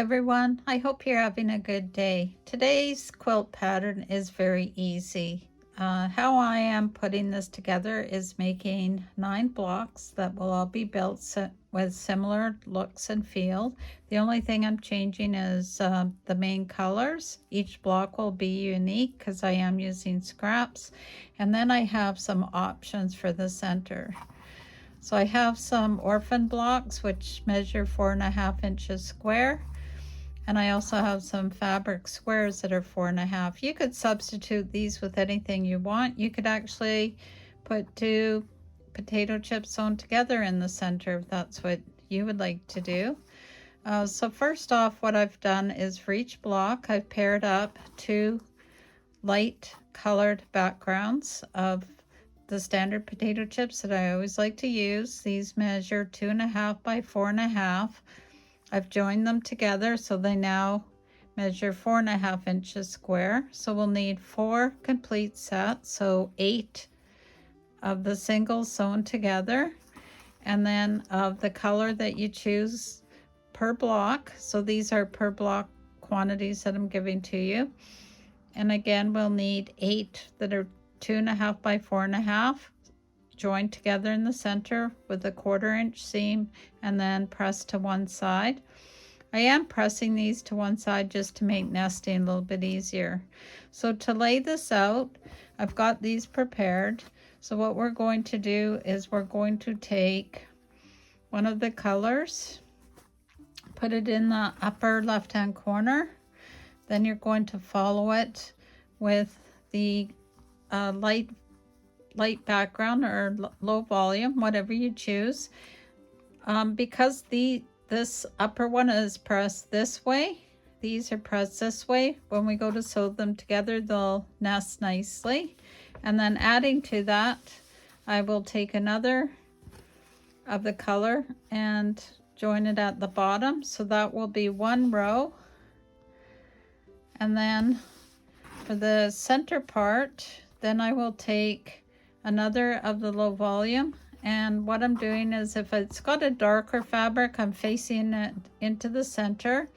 everyone, I hope you're having a good day. Today's quilt pattern is very easy. How I am putting this together is making 9 blocks that will all be built with similar looks and feel. The only thing I'm changing is the main colors. Each block will be unique because I am using scraps, and then I have some options for the center. So I have some orphan blocks which measure 4.5 inches square, and I also have some fabric squares that are 4.5. You could substitute these with anything you want. You could actually put 2 potato chips sewn together in the center if that's what you would like to do. So first off, what I've done is for each block I've paired up 2 light colored backgrounds of the standard potato chips that I always like to use. These measure 2.5 by 4.5. I've joined them together so they now measure 4.5 inches square. So we'll need 4 complete sets, so 8 of the singles sewn together, and then of the color that you choose per block. So these are per block quantities that I'm giving to you. And again, we'll need 8 that are 2.5 by 4.5 joined together in the center with a 1/4 inch seam and then pressed to one side. I am pressing these to one side just to make nesting a little bit easier. So to lay this out, I've got these prepared. So what we're going to do is we're going to take one of the colors, put it in the upper left hand corner. Then you're going to follow it with the light background or low volume, whatever you choose. Because this upper one is pressed this way, these are pressed this way. When we go to sew them together, they'll nest nicely. And then adding to that, I will take another of the color and join it at the bottom. So that will be 1 row. And then for the center part, then I will take another of the low volume, and what I'm doing is if it's got a darker fabric, I'm facing it into the center.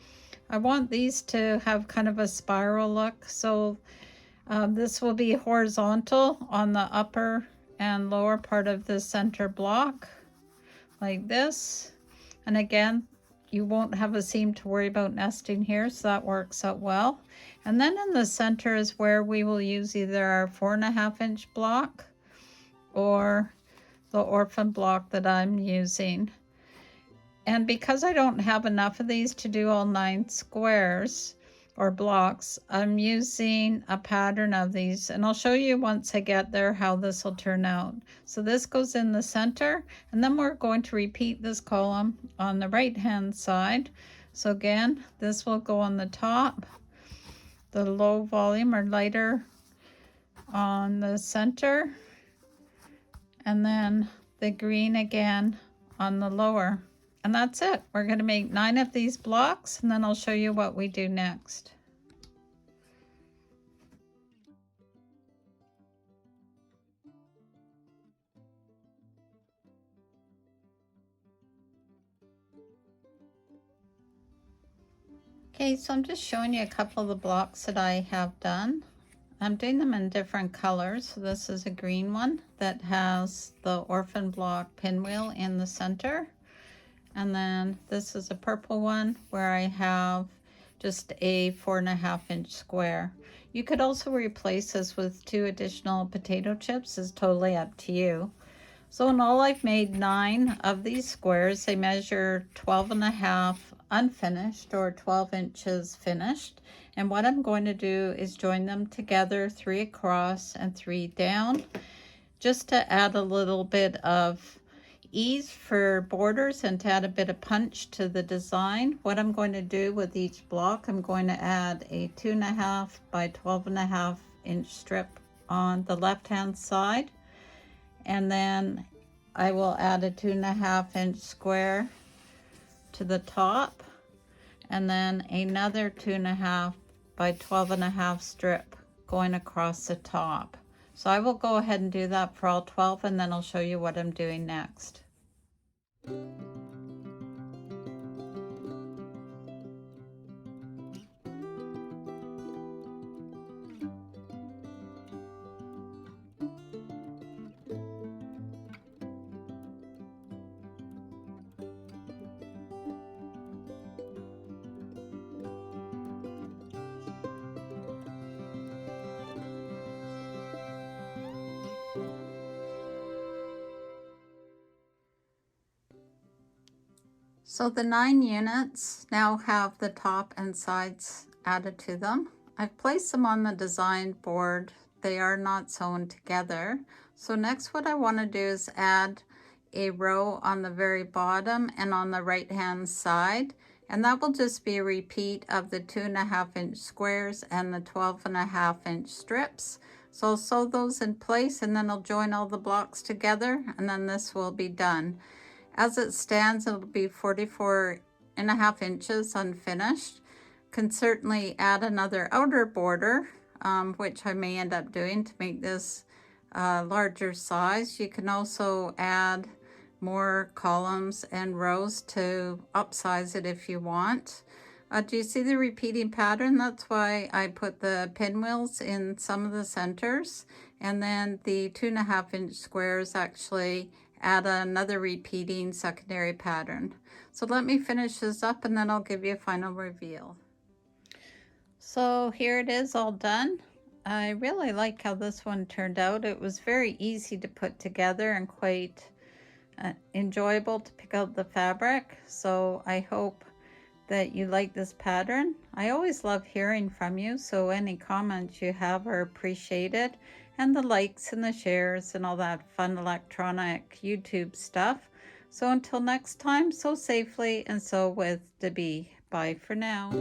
I want these to have kind of a spiral look, so this will be horizontal on the upper and lower part of the center block like this. And again, you won't have a seam to worry about nesting here, so that works out well. And then in the center is where we will use either our 4.5 inch block or the orphan block that I'm using. And because I don't have enough of these to do all 9 squares or blocks, I'm using a pattern of these, and I'll show you once I get there how this will turn out. So this goes in the center, and then we're going to repeat this column on the right hand side. So again, this will go on the top, the low volume or lighter on the center, and then the green again on the lower. And that's it. We're going to make 9 of these blocks, and then I'll show you what we do next. Okay, so I'm just showing you a couple of the blocks that I have done. I'm doing them in different colors. So this is a green one that has the orphan block pinwheel in the center. And then this is a purple one where I have just a 4.5 inch square. You could also replace this with 2 additional potato chips. It's totally up to you. So in all, I've made 9 of these squares. They measure 12.5 unfinished or 12 inches finished. And what I'm going to do is join them together 3 across and 3 down, just to add a little bit of ease for borders and to add a bit of punch to the design. What I'm going to do with each block, I'm going to add a 2.5 by 12.5 inch strip on the left hand side, and then I will add a 2.5 inch square to the top, and then another 2.5 by 12.5 strip going across the top. So I will go ahead and do that for all 12, and then I'll show you what I'm doing next. So the 9 units now have the top and sides added to them. I've placed them on the design board. They are not sewn together. So next what I want to do is add a row on the very bottom and on the right hand side. And that will just be a repeat of the 2.5-inch squares and the 12.5-inch strips. So I'll sew those in place and then I'll join all the blocks together and then this will be done. As it stands, it'll be 44.5 inches unfinished. Can certainly add another outer border, which I may end up doing to make this larger size. You can also add more columns and rows to upsize it if you want. Do you see the repeating pattern? That's why I put the pinwheels in some of the centers, and then the 2.5-inch squares actually add another repeating secondary pattern. So let me finish this up and then I'll give you a final reveal. So here it is all done. I really like how this one turned out. It was very easy to put together and quite enjoyable to pick out the fabric. So I hope that you like this pattern. I always love hearing from you, so any comments you have are appreciated, and the likes and the shares and all that fun electronic YouTube stuff. So until next time, sew safely and sew with Debee. Bye for now.